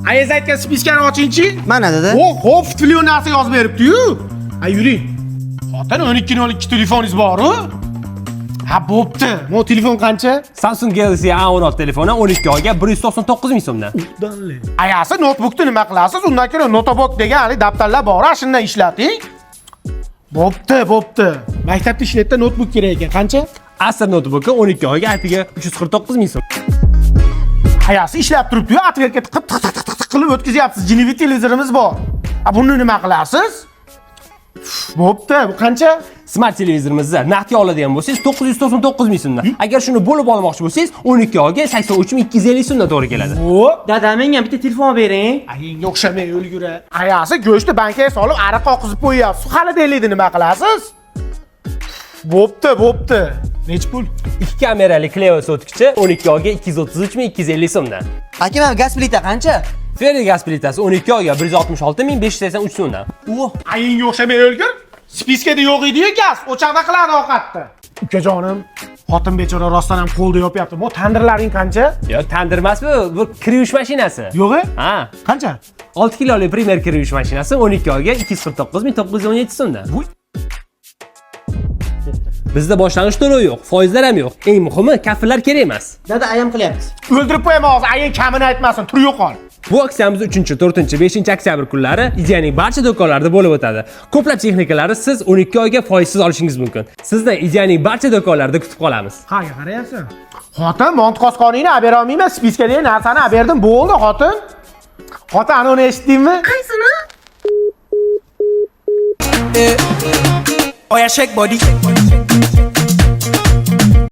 Ayaz aytgan spiskani ochingchi. Mana dedi. Xo'p, filion narsa yozib beribdi-yu. Ay yuring. Xotin 1202 telefoningiz bor-ku? Ha, bo'pti. Bu telefon qancha? Samsung Galaxy A16 telefoni 12 oyga 199 ming so'mdan. Ayasi notebookni nima qilasiz? Undan keyin notebook degan hali daftarlar bor, shundan ishlating. Bo'pti. Maktabda ishlatda notebook kerak ekan. Qancha? Acer notebooki 12 oyga aytiga 349 ming so'm. Ayasi ishlab turibdi-yu, atvertga tiqib qilib o'tkazyapsiz. Jinivi televizorimiz bor. A buni nima qilasiz? Bo'pti, bu qancha? Smart televizorimizni naqdga oladigan bo'lsangiz 999 ming so'mdan. Agar shuni bo'lib olmoqchi bo'lsangiz 12 oyga 83250 so'mdan to'g'ri keladi. Dada, menga bitta telefon bering. Ayingga o'xshamay o'lgura. Ayasi go'shtni bankga solib, ariq oqizib qo'yyapsiz. Hali deylikdi nima qilasiz? Bo'pti. Nech pul? 2 kamerali Cleo sotkichi 12 oyga 233 ming 250 so'mdan. Aka, mana gaz plita qancha? Ferri gaz plitasi 12 oyga 166 ming 583 so'mdan. Ayingga o'xshamay o'lgur. Spiskada yo'q edi-yu gaz. O'chaqda qiladi ovqatni. Ukajonim, xotin bechora rostdan ham qo'lda yopyapti. Bu tandirlaring qancha? Yo'q, tandir emas bu kir yuvish mashinasi. Yo'q-e? Ha. Qancha? 6 kiloli primer kir yuvish mashinasi 12 oyga 249 ming 917 so'mdan. Bizda boshlang'ich to'lov yo'q, foizlar ham yo'q. Eng muhimi, kafillar kerak emas. Dada, ayam qilyapti. O'ldirib qo'yaman hozir. Aying kamini aytmasin. Tur yo'qol. Bu aksiyamiz 3, 4, 5 oktyabr kunlari Ideaning barcha do'konlarida bo'lib o'tadi. Ko'plab texnikalarni siz 12 oyga foizsiz olishingiz mumkin. Sizni Ideaning barcha do'konlarida kutib qolamiz. Qayerga qarayapsan? Xotin, montqosqoningni olib bera olmayman. Spiska degan narsani olib berdim, bo'ldi, xotin. Xotin, ana uni eshitdingmi? Qaysini? Oh yeah, shake body.